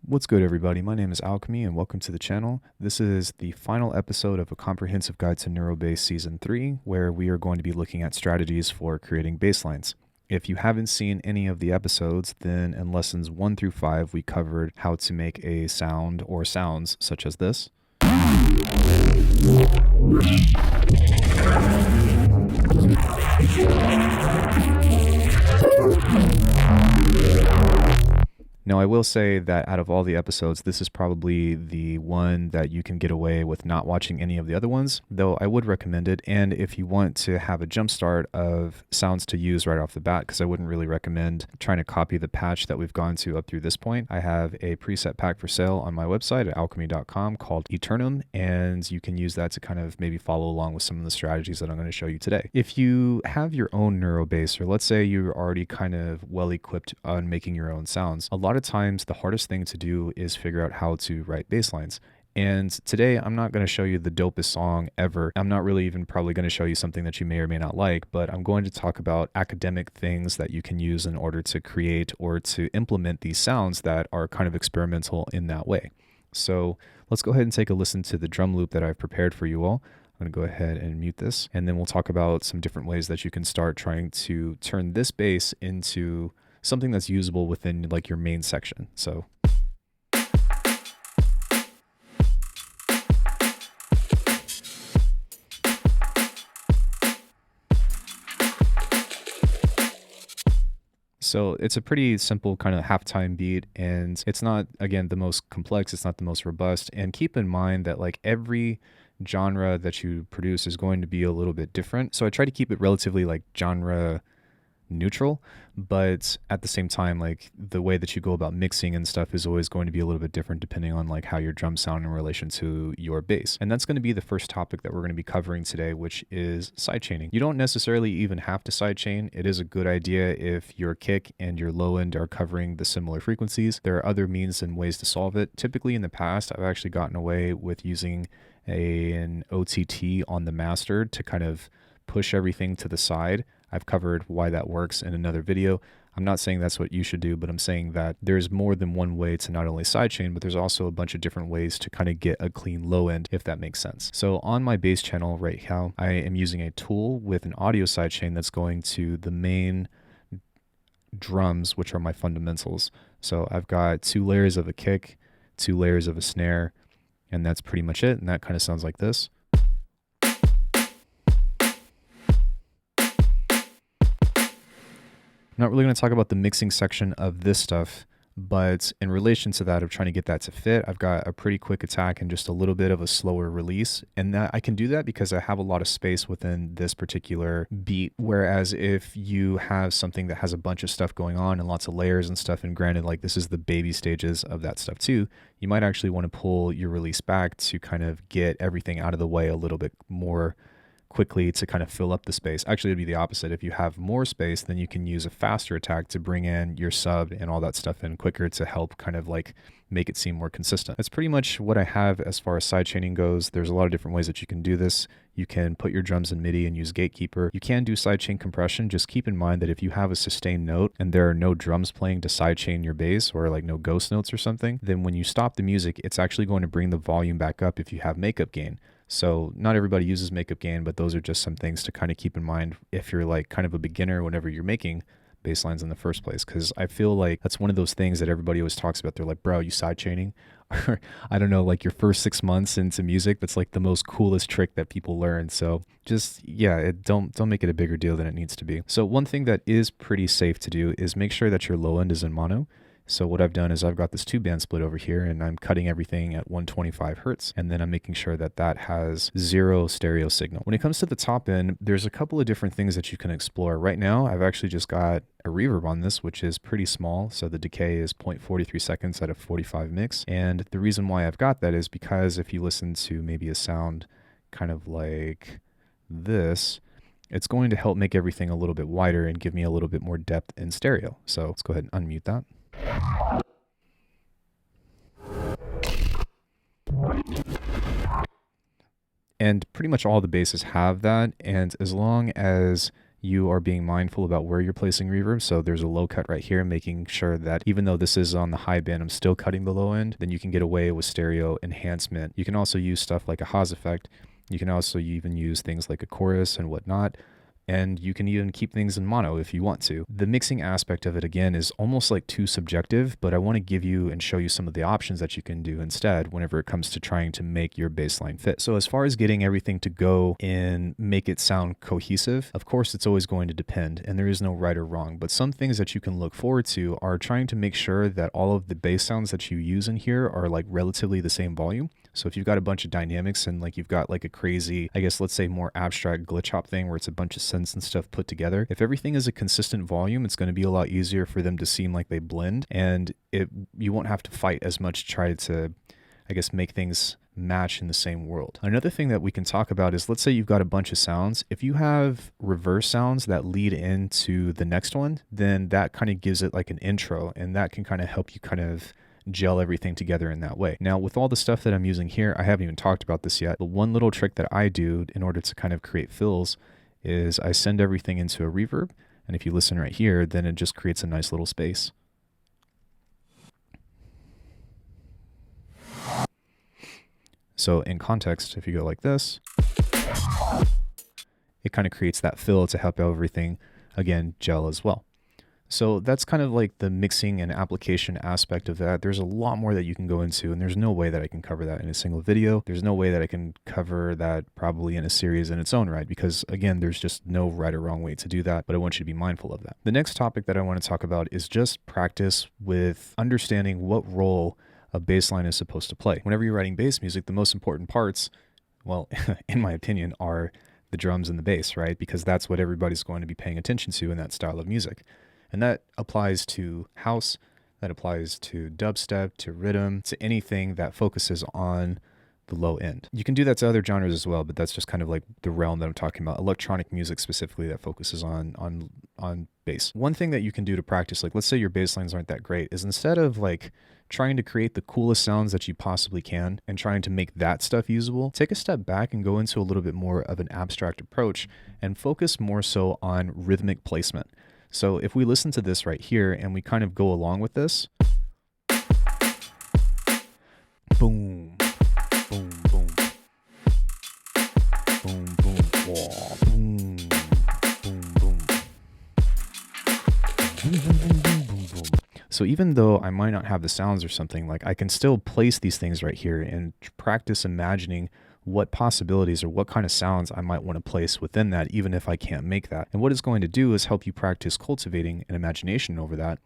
What's good, everybody? My name is Alckemy and welcome to the channel. This is the final episode of a comprehensive guide to NEURO Season 3, where we are going to be looking at strategies for creating basslines. If you haven't seen any of the episodes, then in lessons 1 through 5, we covered how to make a sound or sounds such as this. Now, I will say that out of all the episodes, this is probably the one that you can get away with not watching any of the other ones, though I would recommend it. And if you want to have a jump start of sounds to use right off the bat, because I wouldn't really recommend trying to copy the patch that we've gone to up through this point, I have a preset pack for sale on my website at alckemy.com called Eternum, and you can use that to kind of maybe follow along with some of the strategies that I'm going to show you today. If you have your own neuro bass, or let's say you're already kind of well equipped on making your own sounds, a lot of times the hardest thing to do is figure out how to write bass lines. And today I'm not going to show you the dopest song ever. I'm not really even probably going to show you something that you may or may not like, but I'm going to talk about academic things that you can use in order to create or to implement these sounds that are kind of experimental in that way. So let's go ahead and take a listen to the drum loop that I've prepared for you all. I'm going to go ahead and mute this, and then we'll talk about some different ways that you can start trying to turn this bass into something that's usable within like your main section. So it's a pretty simple kind of halftime beat, and it's not, again, the most complex, it's not the most robust. And keep in mind that like every genre that you produce is going to be a little bit different. So I try to keep it relatively like genre neutral, but at the same time, like the way that you go about mixing and stuff is always going to be a little bit different depending on like how your drums sound in relation to your bass. And that's going to be the first topic that we're going to be covering today, which is sidechaining. You don't necessarily even have to sidechain. It is a good idea if your kick and your low end are covering the similar frequencies. There are other means and ways to solve it. Typically in the past, I've actually gotten away with using an OTT on the master to kind of push everything to the side. I've covered why that works in another video. I'm not saying that's what you should do, but I'm saying that there's more than one way to not only sidechain, but there's also a bunch of different ways to kind of get a clean low end, if that makes sense. So on my bass channel right now, I am using a tool with an audio sidechain that's going to the main drums, which are my fundamentals. So I've got 2 layers of a kick, 2 layers of a snare, and that's pretty much it. And that kind of sounds like this. I'm not really going to talk about the mixing section of this stuff, but in relation to that of trying to get that to fit, I've got a pretty quick attack and just a little bit of a slower release. And that I can do that because I have a lot of space within this particular beat. Whereas if you have something that has a bunch of stuff going on and lots of layers and stuff, and granted, like this is the baby stages of that stuff too, you might actually want to pull your release back to kind of get everything out of the way a little bit more quickly to kind of fill up the space. Actually, it'd be the opposite. If you have more space, then you can use a faster attack to bring in your sub and all that stuff in quicker to help kind of like make it seem more consistent. That's pretty much what I have as far as sidechaining goes. There's a lot of different ways that you can do this. You can put your drums in MIDI and use Gatekeeper. You can do sidechain compression. Just keep in mind that if you have a sustained note and there are no drums playing to sidechain your bass, or like no ghost notes or something, then when you stop the music, it's actually going to bring the volume back up if you have makeup gain. So not everybody uses makeup gain, but those are just some things to kind of keep in mind if you're like kind of a beginner whenever you're making bass lines in the first place. Because I feel like that's one of those things that everybody always talks about. They're like, bro, you sidechaining? Or I don't know, like your first 6 months into music, that's like the most coolest trick that people learn. So just, yeah, don't make it a bigger deal than it needs to be. So one thing that is pretty safe to do is make sure that your low end is in mono. So what I've done is I've got this 2-band split over here, and I'm cutting everything at 125 Hertz, and then I'm making sure that that has 0 stereo signal. When it comes to the top end, there's a couple of different things that you can explore. Right now, I've actually just got a reverb on this, which is pretty small. So the decay is 0.43 seconds at a 45 mix. And the reason why I've got that is because if you listen to maybe a sound kind of like this, it's going to help make everything a little bit wider and give me a little bit more depth in stereo. So let's go ahead and unmute that. And pretty much all the basses have that, and as long as you are being mindful about where you're placing reverb. So there's a low cut right here, making sure that even though this is on the high band, I'm still cutting the low end. Then you can get away with stereo enhancement. You can also use stuff like a Haas effect. You can also even use things like a chorus and whatnot. And you can even keep things in mono if you want to. The mixing aspect of it, again, is almost like too subjective, but I want to give you and show you some of the options that you can do instead whenever it comes to trying to make your bassline fit. So as far as getting everything to go and make it sound cohesive, of course, it's always going to depend, and there is no right or wrong, but some things that you can look forward to are trying to make sure that all of the bass sounds that you use in here are like relatively the same volume. So if you've got a bunch of dynamics and like you've got like a crazy, I guess, let's say more abstract glitch hop thing where it's a bunch of synths and stuff put together, if everything is a consistent volume, it's going to be a lot easier for them to seem like they blend, and you won't have to fight as much to try to, I guess, make things match in the same world. Another thing that we can talk about is, let's say you've got a bunch of sounds. If you have reverse sounds that lead into the next one, then that kind of gives it like an intro, and that can kind of help you kind of gel everything together in that way. Now, with all the stuff that I'm using here, I haven't even talked about this yet, but one little trick that I do in order to kind of create fills is I send everything into a reverb, and if you listen right here, then it just creates a nice little space. So in context, if you go like this, it kind of creates that fill to help everything, again, gel as well. So that's kind of like the mixing and application aspect of that. There's a lot more that you can go into, and there's no way that I can cover that in a single video. There's no way that I can cover that probably in a series in its own right, because again, there's just no right or wrong way to do that, but I want you to be mindful of that. The next topic that I want to talk about is just practice with understanding what role a bass line is supposed to play. Whenever you're writing bass music, the most important parts, well, in my opinion, are the drums and the bass, right? Because that's what everybody's going to be paying attention to in that style of music. And that applies to house, that applies to dubstep, to rhythm, to anything that focuses on the low end. You can do that to other genres as well, but that's just kind of like the realm that I'm talking about. Electronic music specifically that focuses on bass. One thing that you can do to practice, like let's say your bass lines aren't that great, is instead of like trying to create the coolest sounds that you possibly can and trying to make that stuff usable, take a step back and go into a little bit more of an abstract approach and focus more so on rhythmic placement. So if we listen to this right here and we kind of go along with this, boom, boom, boom, boom, boom, wah, boom, boom, boom, boom, boom, boom, boom, boom. So even though I might not have the sounds or something, like I can still place these things right here and practice imagining what possibilities or what kind of sounds I might want to place within that, even if I can't make that. And what it's going to do is help you practice cultivating an imagination over that.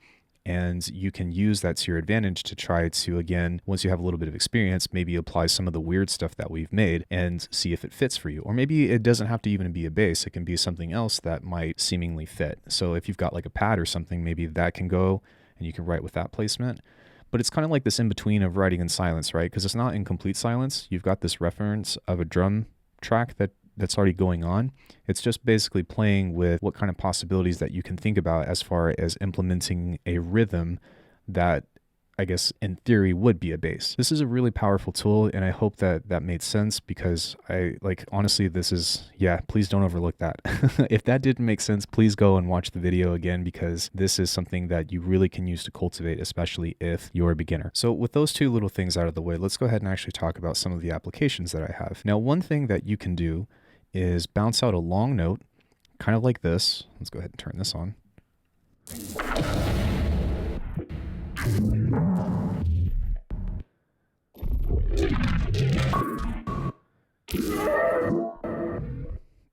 And you can use that to your advantage to try to, again, once you have a little bit of experience, maybe apply some of the weird stuff that we've made and see if it fits for you. Or maybe it doesn't have to even be a bass. It can be something else that might seemingly fit. So if you've got like a pad or something, maybe that can go and you can write with that placement. But it's kind of like this in between of writing in silence, right? Because it's not in complete silence. You've got this reference of a drum track that's already going on. It's just basically playing with what kind of possibilities that you can think about as far as implementing a rhythm that, I guess, in theory would be a bass. This is a really powerful tool, and I hope that that made sense, because honestly, this is, yeah, please don't overlook that. If that didn't make sense, please go and watch the video again, because this is something that you really can use to cultivate, especially if you're a beginner. So with those two little things out of the way, let's go ahead and actually talk about some of the applications that I have. Now, one thing that you can do is bounce out a long note, kind of like this. Let's go ahead and turn this on.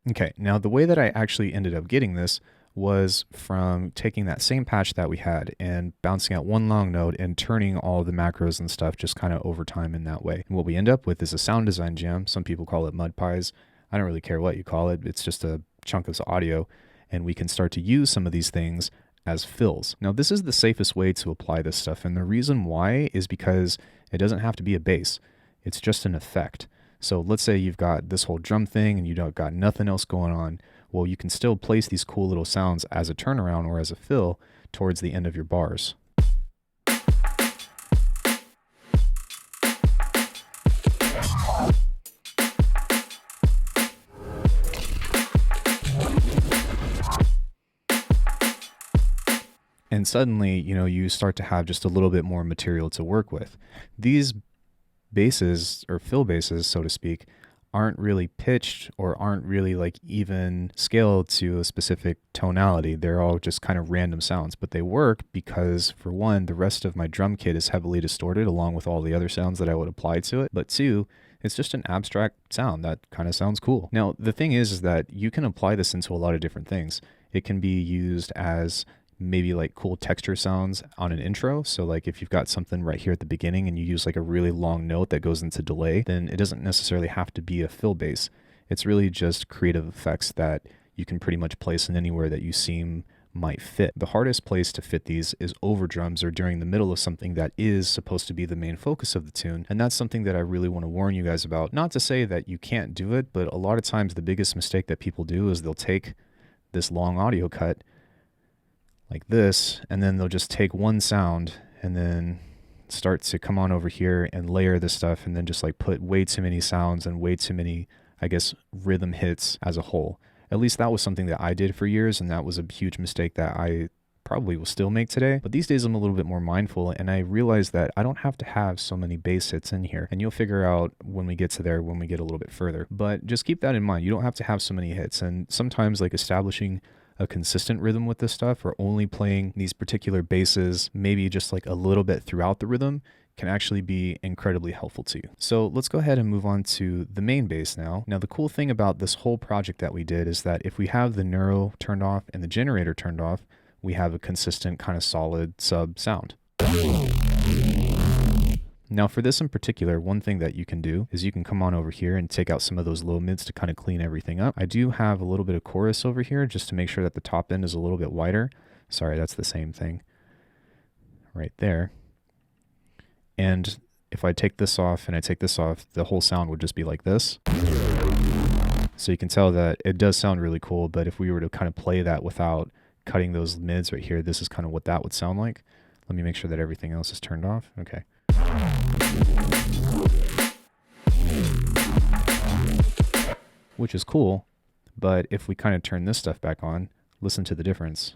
Okay, now the way that I actually ended up getting this was from taking that same patch that we had and bouncing out one long note and turning all the macros and stuff just kind of over time in that way. And what we end up with is a sound design jam. Some people call it mud pies. I don't really care what you call it. It's just a chunk of audio, and we can start to use some of these things as fills. Now, this is the safest way to apply this stuff, and the reason why is because it doesn't have to be a bass. It's just an effect. So let's say you've got this whole drum thing and you don't got nothing else going on. Well, you can still place these cool little sounds as a turnaround or as a fill towards the end of your bars. And suddenly, you know, you start to have just a little bit more material to work with. These basses, or fill basses, so to speak, aren't really pitched or aren't really like even scaled to a specific tonality. They're all just kind of random sounds, but they work because, for one, the rest of my drum kit is heavily distorted along with all the other sounds that I would apply to it. But two, it's just an abstract sound that kind of sounds cool. Now, the thing is that you can apply this into a lot of different things. It can be used as maybe like cool texture sounds on an intro. So like if you've got something right here at the beginning and you use like a really long note that goes into delay, then it doesn't necessarily have to be a fill bass. It's really just creative effects that you can pretty much place in anywhere that you seem might fit. The hardest place to fit these is over drums or during the middle of something that is supposed to be the main focus of the tune. And that's something that I really want to warn you guys about. Not to say that you can't do it, but a lot of times the biggest mistake that people do is they'll take this long audio cut like this, and then they'll just take one sound and then start to come on over here and layer this stuff, and then just like put way too many sounds and way too many, I guess, rhythm hits as a whole. At least that was something that I did for years, and that was a huge mistake that I probably will still make today. But these days I'm a little bit more mindful, and I realize that I don't have to have so many bass hits in here, and you'll figure out when we get to there, when we get a little bit further. But just keep that in mind. You don't have to have so many hits, and sometimes like establishing a consistent rhythm with this stuff, or only playing these particular basses maybe just like a little bit throughout the rhythm, can actually be incredibly helpful to you. So let's go ahead and move on to the main bass now. Now the cool thing about this whole project that we did is that if we have the NEURO turned off and the generator turned off, we have a consistent kind of solid sub sound. Now for this in particular, one thing that you can do is you can come on over here and take out some of those low mids to kind of clean everything up. I do have a little bit of chorus over here just to make sure that the top end is a little bit wider. Sorry, that's the same thing right there. And if I take this off and I take this off, the whole sound would just be like this. So you can tell that it does sound really cool, but if we were to kind of play that without cutting those mids right here, this is kind of what that would sound like. Let me make sure that everything else is turned off. Okay. Which is cool, but if we kind of turn this stuff back on, listen to the difference.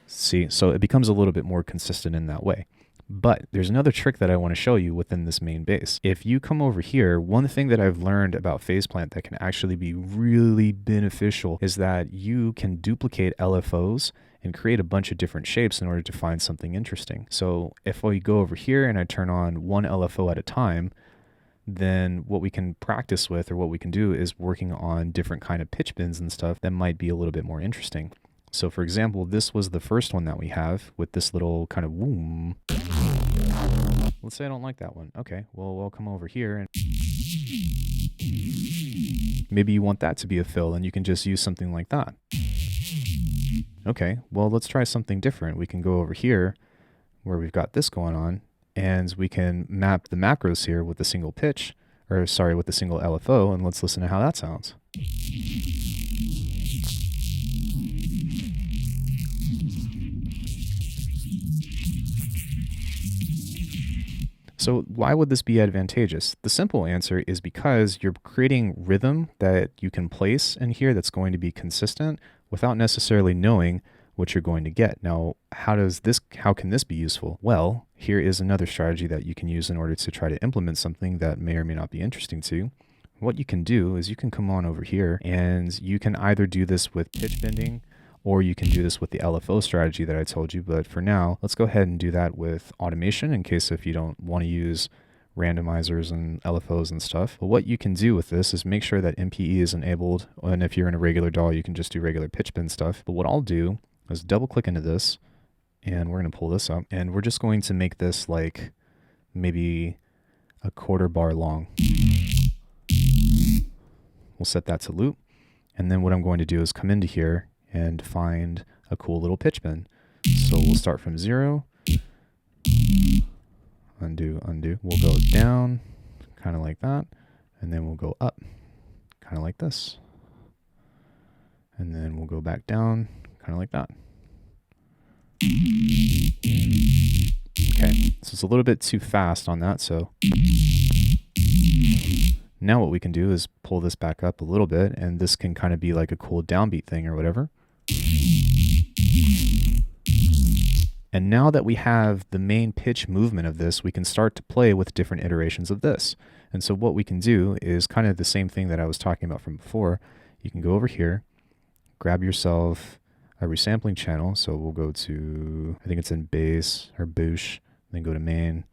See, so it becomes a little bit more consistent in that way. But there's another trick that I want to show you within this main bass. If you come over here, one thing that I've learned about phase plant that can actually be really beneficial is that you can duplicate LFOs and create a bunch of different shapes in order to find something interesting. So if we go over here and I turn on one LFO at a time, then what we can practice with, or what we can do, is working on different kind of pitch bends and stuff that might be a little bit more interesting. So for example, this was the first one that we have with this little kind of whoom. Let's say I don't like that one. Okay, well, we'll come over here and maybe you want that to be a fill, and you can just use something like that. Okay, well, let's try something different. We can go over here where we've got this going on, and we can map the macros here with a single pitch, or sorry, with a single LFO, and let's listen to how that sounds. So why would this be advantageous? The simple answer is because you're creating rhythm that you can place in here that's going to be consistent without necessarily knowing what you're going to get. Now, how can this be useful? Well, here is another strategy that you can use in order to try to implement something that may or may not be interesting to you. What you can do is you can come on over here and you can either do this with pitch bending, or you can do this with the LFO strategy that I told you. But for now, let's go ahead and do that with automation, in case if you don't want to use randomizers and LFOs and stuff. But what you can do with this is make sure that MPE is enabled. And if you're in a regular DAW, you can just do regular pitch bend stuff. But what I'll do is double click into this, and we're going to pull this up, and we're just going to make this like maybe a quarter bar long. We'll set that to loop. And then what I'm going to do is come into here and find a cool little pitch bend. So we'll start from 0, undo, undo. We'll go down, kind of like that, and then we'll go up, kind of like this. And then we'll go back down, kind of like that. Okay, so it's a little bit too fast on that, so Now what we can do is pull this back up a little bit, and this can kind of be like a cool downbeat thing or whatever. And now that we have the main pitch movement of this, we can start to play with different iterations of this. And so what we can do is kind of the same thing that I was talking about from before. You can go over here, grab yourself a resampling channel. So we'll go to, I think it's in bass or boosh, then go to main,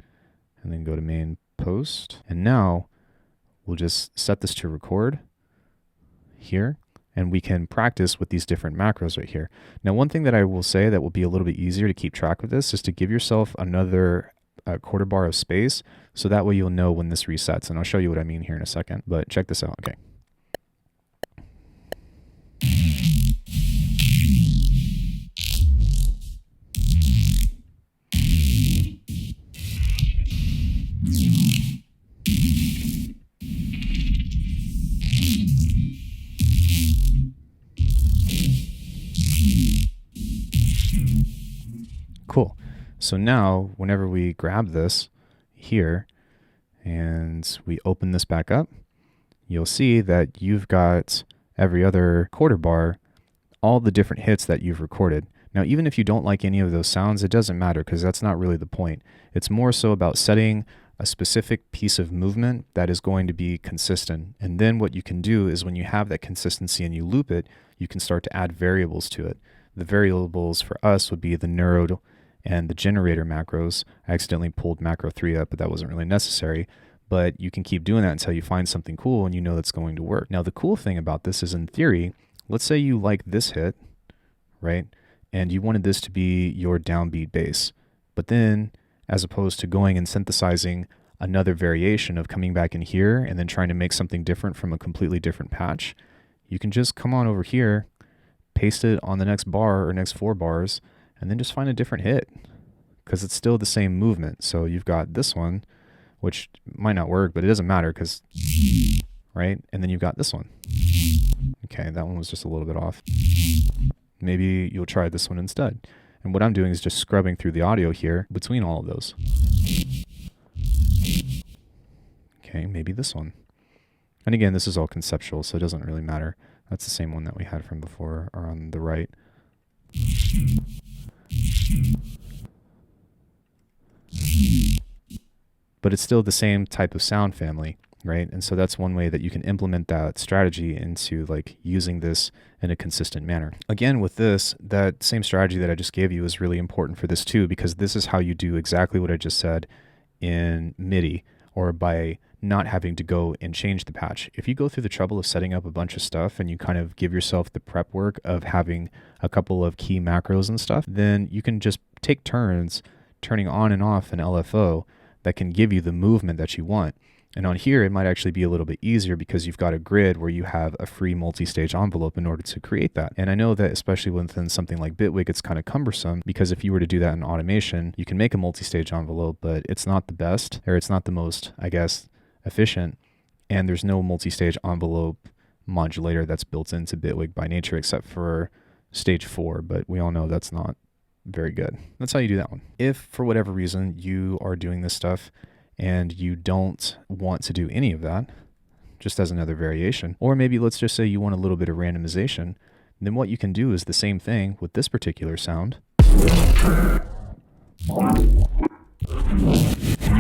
and then go to main post. And now we'll just set this to record here, and we can practice with these different macros right here. Now, one thing that I will say that will be a little bit easier to keep track of this is to give yourself another quarter bar of space, so that way you'll know when this resets. And I'll show you what I mean here in a second, but check this out. Okay. Cool. So now whenever we grab this here and we open this back up, you'll see that you've got every other quarter bar, all the different hits that you've recorded. Now, even if you don't like any of those sounds, it doesn't matter, because that's not really the point. It's more so about setting a specific piece of movement that is going to be consistent. And then what you can do is when you have that consistency and you loop it, you can start to add variables to it. The variables for us would be the NEURO and the generator macros. I accidentally pulled macro 3 up, but that wasn't really necessary. But you can keep doing that until you find something cool and you know that's going to work. Now, the cool thing about this is, in theory, let's say you like this hit, right? And you wanted this to be your downbeat bass. But then, as opposed to going and synthesizing another variation of coming back in here and then trying to make something different from a completely different patch, you can just come on over here, paste it on the next bar or next 4 bars, and then just find a different hit, because it's still the same movement. So you've got this one, which might not work, but it doesn't matter, because, right? And then you've got this one. Okay, that one was just a little bit off. Maybe you'll try this one instead. And what I'm doing is just scrubbing through the audio here between all of those. Okay, maybe this one. And again, this is all conceptual, so it doesn't really matter. That's the same one that we had from before, or on the right. But it's still the same type of sound family, right? And so that's one way that you can implement that strategy into like using this in a consistent manner. Again, with this, that same strategy that I just gave you is really important for this too, because this is how you do exactly what I just said in MIDI, or by not having to go and change the patch. If you go through the trouble of setting up a bunch of stuff and you kind of give yourself the prep work of having a couple of key macros and stuff, then you can just take turns turning on and off an LFO that can give you the movement that you want. And on here, it might actually be a little bit easier because you've got a grid where you have a free multi-stage envelope in order to create that. And I know that especially within something like Bitwig, it's kind of cumbersome, because if you were to do that in automation, you can make a multi-stage envelope, but it's not the best, or it's not the most, I guess, efficient. And there's no multi-stage envelope modulator that's built into Bitwig by nature, except for stage 4, but we all know that's not very good. That's how you do that one. If for whatever reason you are doing this stuff and you don't want to do any of that, just as another variation, or maybe let's just say you want a little bit of randomization, then what you can do is the same thing with this particular sound. You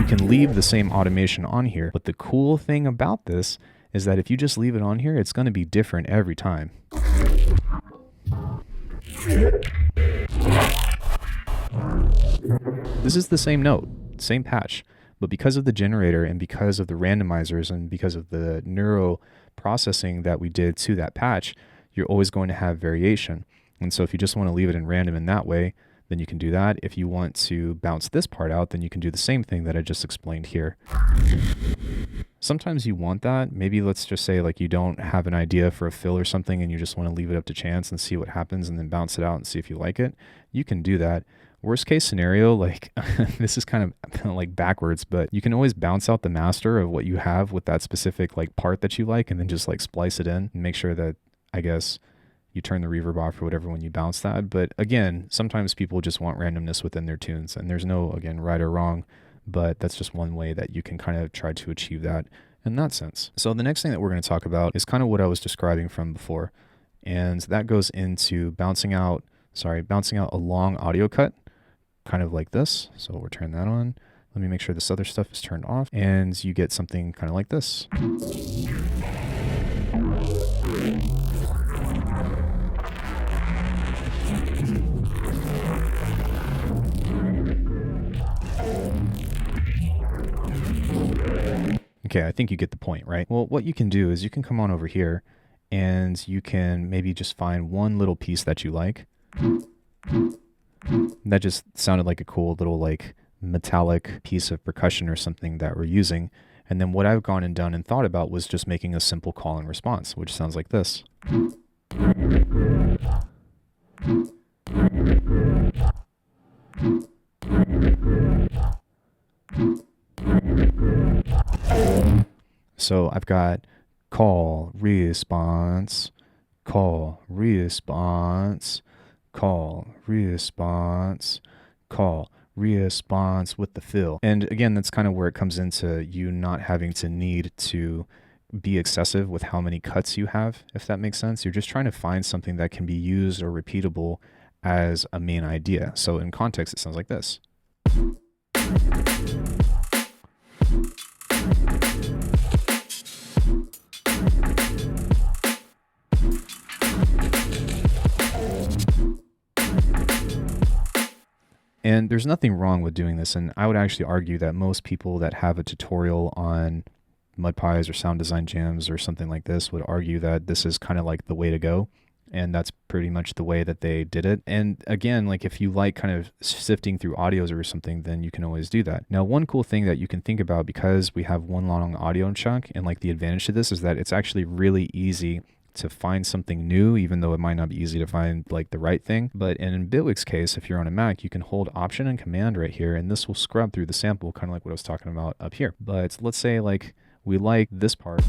can leave the same automation on here, but the cool thing about this is that if you just leave it on here, it's going to be different every time. This is the same note, same patch, but because of the generator and because of the randomizers and because of the neuro processing that we did to that patch, you're always going to have variation. And so if you just want to leave it in random in that way, then you can do that. If you want to bounce this part out, then you can do the same thing that I just explained here. Sometimes you want that. Maybe let's just say like you don't have an idea for a fill or something and you just want to leave it up to chance and see what happens and then bounce it out and see if you like it. You can do that. Worst case scenario, like this is kind of like backwards, but you can always bounce out the master of what you have with that specific like part that you like and then just like splice it in and make sure that, I guess, you turn the reverb off or whatever when you bounce that. But again, sometimes people just want randomness within their tunes, and there's no, again, right or wrong, but that's just one way that you can kind of try to achieve that in that sense. So the next thing that we're going to talk about is kind of what I was describing from before. And that goes into bouncing out a long audio cut, kind of like this. So we'll turn that on. Let me make sure this other stuff is turned off, and you get something kind of like this. Okay, I think you get the point, right? Well, what you can do is you can come on over here and you can maybe just find one little piece that you like. That just sounded like a cool little like metallic piece of percussion or something that we're using. And then what I've gone and done and thought about was just making a simple call and response, which sounds like this. So I've got call, response, call, response, call, response, call, response with the fill. And again, that's kind of where it comes into you not having to need to be excessive with how many cuts you have, if that makes sense. You're just trying to find something that can be used or repeatable as a main idea. So in context, it sounds like this. And there's nothing wrong with doing this, and I would actually argue that most people that have a tutorial on MudPies or sound design jams or something like this would argue that this is kind of like the way to go, and that's pretty much the way that they did it. And again, like if you like kind of sifting through audios or something, then you can always do that. Now, one cool thing that you can think about, because we have one long audio chunk, and like the advantage to this is that it's actually really easy to find something new, even though it might not be easy to find like the right thing. But in Bitwig's case, if you're on a Mac, you can hold Option and Command right here, and this will scrub through the sample, kind of like what I was talking about up here. But let's say like we like this part.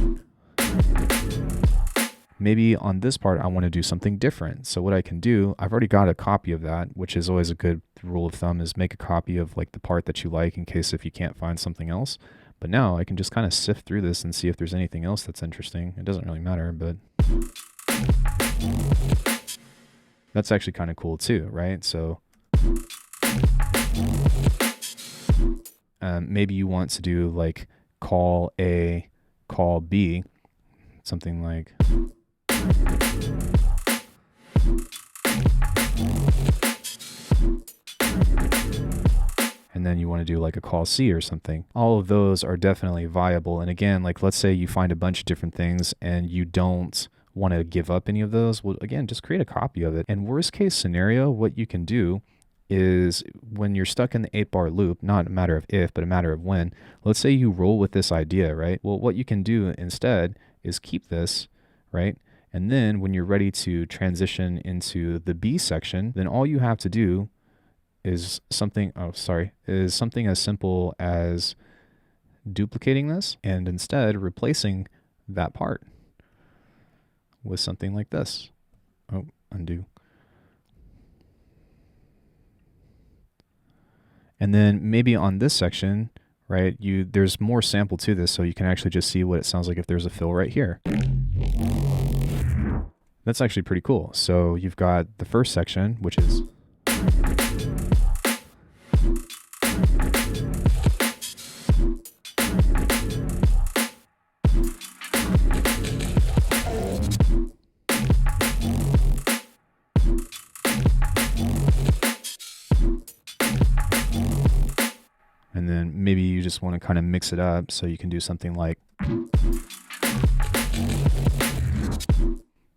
Maybe on this part, I want to do something different. So what I can do, I've already got a copy of that, which is always a good rule of thumb, is make a copy of like the part that you like in case if you can't find something else. But now I can just kind of sift through this and see if there's anything else that's interesting. It doesn't really matter, but that's actually kind of cool too, right? So maybe you want to do like call A, call B, something like. And then you want to do like a call C or something. All of those are definitely viable. And again, like let's say you find a bunch of different things and you don't want to give up any of those. Well, again, just create a copy of it. And worst case scenario, what you can do is when you're stuck in the 8-bar loop, not a matter of if, but a matter of when, let's say you roll with this idea, right? Well, what you can do instead is keep this, right? And then when you're ready to transition into the B section, then all you have to do is something as simple as duplicating this and instead replacing that part with something like this. Oh, undo. And then maybe on this section, right, there's more sample to this, so you can actually just see what it sounds like if there's a fill right here. That's actually pretty cool. So you've got the first section, which is and then maybe you just want to kind of mix it up, so you can do something like,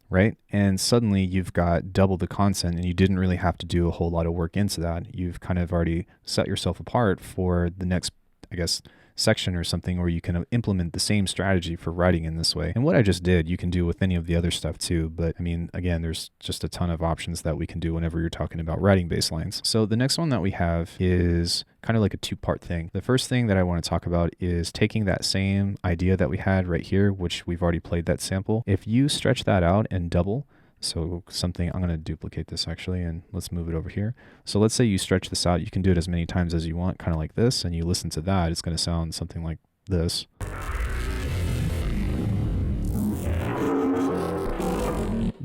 right? And suddenly you've got double the content and you didn't really have to do a whole lot of work into that. You've kind of already set yourself apart for the next, I guess, section or something where you can implement the same strategy for writing in this way. And what I just did, you can do with any of the other stuff too. But I mean, again, there's just a ton of options that we can do whenever you're talking about writing bass lines. So the next one that we have is kind of like a two-part thing. The first thing that I want to talk about is taking that same idea that we had right here, which we've already played that sample. If you stretch that out and double, so something, I'm going to duplicate this actually, and let's move it over here. So let's say you stretch this out. You can do it as many times as you want, kind of like this, and you listen to that. It's going to sound something like this.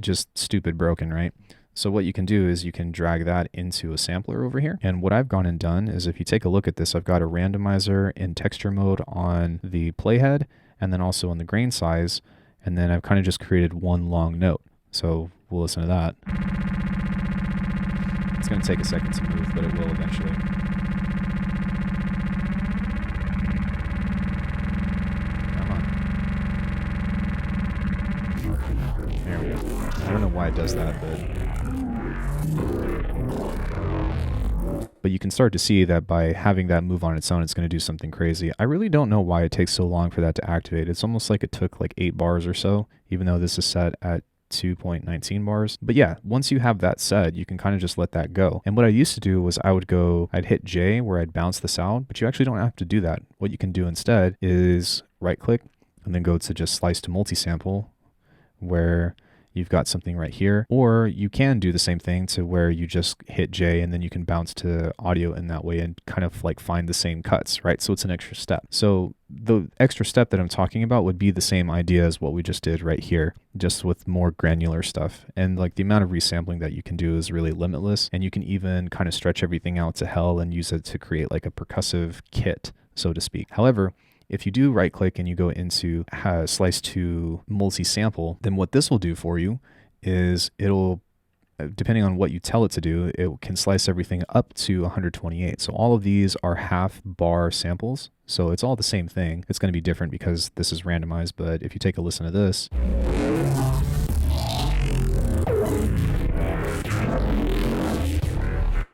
just stupid broken, right? So what you can do is you can drag that into a sampler over here. And what I've gone and done is, if you take a look at this, I've got a randomizer in texture mode on the playhead and then also on the grain size. And then I've kind of just created one long note. So we'll listen to that. It's going to take a second to move, but it will eventually. Come on. There we go. I don't know why it does that, but you can start to see that by having that move on its own, it's going to do something crazy. I really don't know why it takes so long for that to activate. It's almost like it took like 8 bars or so, even though this is set at 2.19 bars. But yeah, once you have that set, you can kind of just let that go. And what I used to do was I'd hit J where I'd bounce the sound, but you actually don't have to do that. What you can do instead is right click and then go to just slice to multisample, where you've got something right here. Or you can do the same thing to where you just hit J and then you can bounce to audio in that way and kind of like find the same cuts, right? So it's an extra step. So the extra step that I'm talking about would be the same idea as what we just did right here, just with more granular stuff. And like the amount of resampling that you can do is really limitless. And you can even kind of stretch everything out to hell and use it to create like a percussive kit, so to speak. However, if you do right click and you go into slice to multi-sample, then what this will do for you is it'll, depending on what you tell it to do, it can slice everything up to 128. So all of these are half bar samples. So it's all the same thing. It's going to be different because this is randomized, but if you take a listen to this,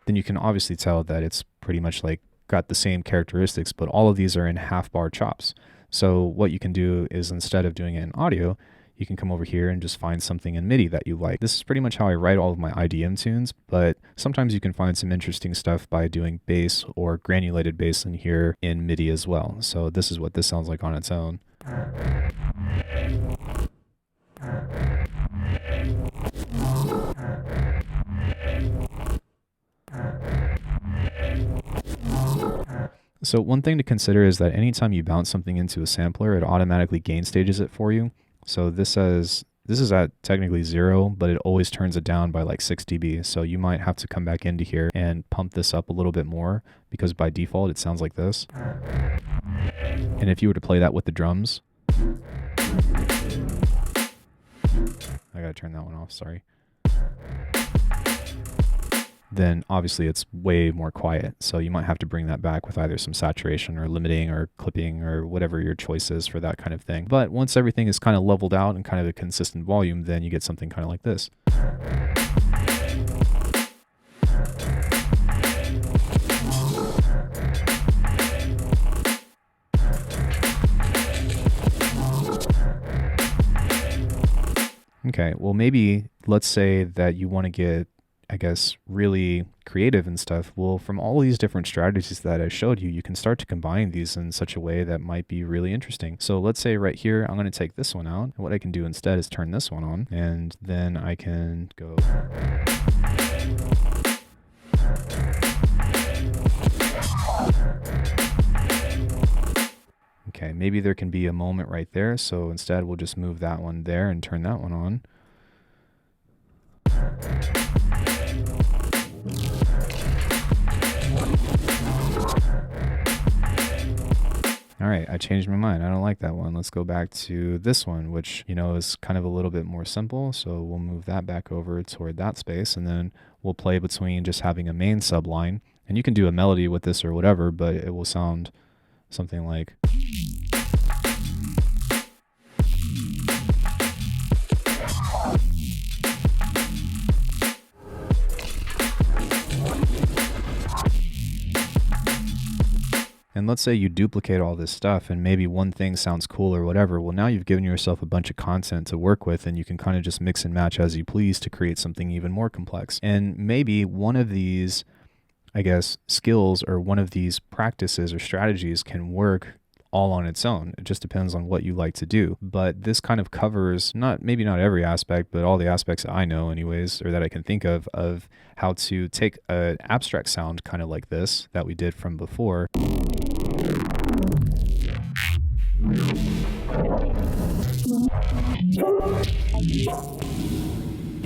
then you can obviously tell that it's pretty much like got the same characteristics, but all of these are in half bar chops. So what you can do is, instead of doing it in audio, you can come over here and just find something in MIDI that you like. This is pretty much how I write all of my IDM tunes, but sometimes you can find some interesting stuff by doing bass or granulated bass in here in MIDI as well. So this is what this sounds like on its own. So one thing to consider is that anytime you bounce something into a sampler, it automatically gain stages it for you. So this is at technically 0, but it always turns it down by like 6 dB. So you might have to come back into here and pump this up a little bit more, because by default it sounds like this. And if you were to play that with the drums, I gotta turn that one off, sorry. Then obviously it's way more quiet. So you might have to bring that back with either some saturation or limiting or clipping or whatever your choice is for that kind of thing. But once everything is kind of leveled out and kind of a consistent volume, then you get something kind of like this. Okay, well maybe let's say that you want to get, I guess, really creative and stuff. Well, from all these different strategies that I showed you, you can start to combine these in such a way that might be really interesting. So let's say right here, I'm going to take this one out. And what I can do instead is turn this one on, and then I can go. Okay, maybe there can be a moment right there. So instead we'll just move that one there and turn that one on. All right, I changed my mind. I don't like that one. Let's go back to this one, which, you know, is kind of a little bit more simple. So we'll move that back over toward that space, and then we'll play between just having a main subline. And you can do a melody with this or whatever, but it will sound something like. And let's say you duplicate all this stuff and maybe one thing sounds cool or whatever. Well, now you've given yourself a bunch of content to work with, and you can kind of just mix and match as you please to create something even more complex. And maybe one of these, I guess, skills or one of these practices or strategies can work all on its own. It just depends on what you like to do. But this kind of covers maybe not every aspect, but all the aspects that I know anyways, or that I can think of how to take an abstract sound kind of like this that we did from before.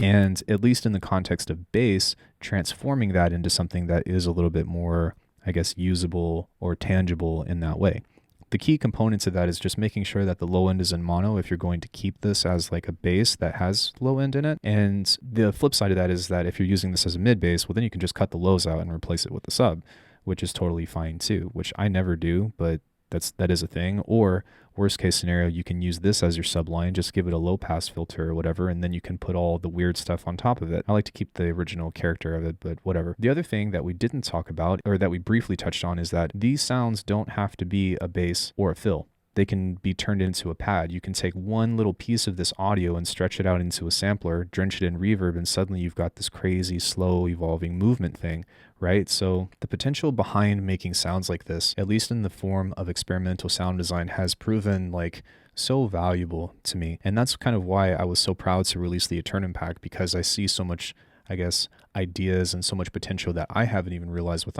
And at least in the context of bass, transforming that into something that is a little bit more, I guess, usable or tangible in that way. The key components of that is just making sure that the low end is in mono if you're going to keep this as like a bass that has low end in it. And the flip side of that is that if you're using this as a mid bass, well, then you can just cut the lows out and replace it with the sub, which is totally fine too, which I never do, but that is a thing. Or worst case scenario, you can use this as your subline, just give it a low pass filter or whatever, and then you can put all the weird stuff on top of it. I like to keep the original character of it, but whatever. The other thing that we didn't talk about, or that we briefly touched on, is that these sounds don't have to be a bass or a fill. They can be turned into a pad. You can take one little piece of this audio and stretch it out into a sampler, drench it in reverb, and suddenly you've got this crazy, slow, evolving movement thing, right? So the potential behind making sounds like this, at least in the form of experimental sound design, has proven like so valuable to me. And that's kind of why I was so proud to release the Eternum pack, because I see so much, I guess, ideas and so much potential that I haven't even realized with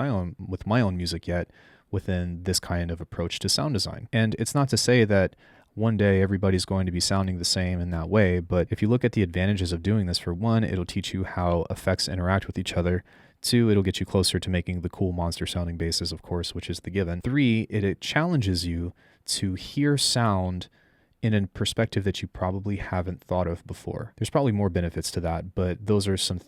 my own music yet, within this kind of approach to sound design. And it's not to say that one day everybody's going to be sounding the same in that way, but if you look at the advantages of doing this, for one, it'll teach you how effects interact with each other. Two, it'll get you closer to making the cool monster sounding basses, of course, which is the given. Three, it challenges you to hear sound in a perspective that you probably haven't thought of before. There's probably more benefits to that, but those are some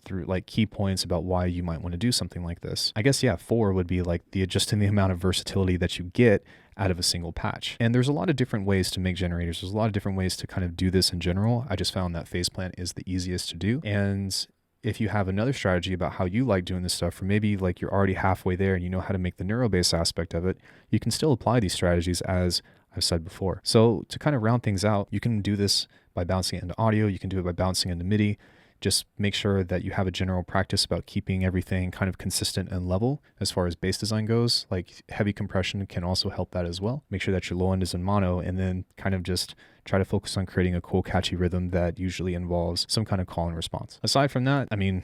key points about why you might want to do something like this. I guess, yeah, 4 would be like just in the amount of versatility that you get out of a single patch. And there's a lot of different ways to make generators. There's a lot of different ways to kind of do this in general. I just found that phase plant is the easiest to do. And if you have another strategy about how you like doing this stuff, or maybe like you're already halfway there and you know how to make the neuro-bass aspect of it, you can still apply these strategies as I've said before. So to kind of round things out, you can do this by bouncing it into audio. You can do it by bouncing into MIDI. Just make sure that you have a general practice about keeping everything kind of consistent and level as far as bass design goes. Like heavy compression can also help that as well. Make sure that your low end is in mono, and then kind of just try to focus on creating a cool, catchy rhythm that usually involves some kind of call and response. Aside from that, I mean,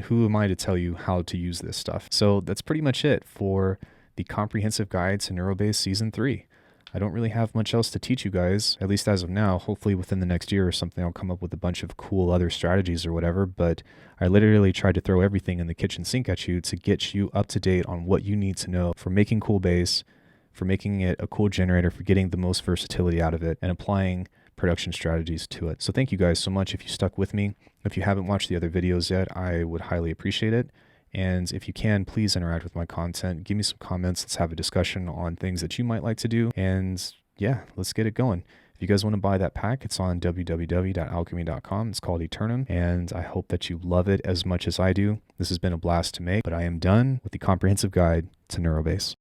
who am I to tell you how to use this stuff? So that's pretty much it for the comprehensive guide to NeuroBass Season 3. I don't really have much else to teach you guys, at least as of now. Hopefully within the next year or something, I'll come up with a bunch of cool other strategies or whatever, but I literally tried to throw everything in the kitchen sink at you to get you up to date on what you need to know for making cool bass, for making it a cool generator, for getting the most versatility out of it, and applying production strategies to it. So thank you guys so much if you stuck with me. If you haven't watched the other videos yet, I would highly appreciate it. And if you can, please interact with my content. Give me some comments. Let's have a discussion on things that you might like to do. And yeah, let's get it going. If you guys want to buy that pack, it's on www.alckemy.com. It's called Eternum, and I hope that you love it as much as I do. This has been a blast to make, but I am done with the comprehensive guide to NeuroBass.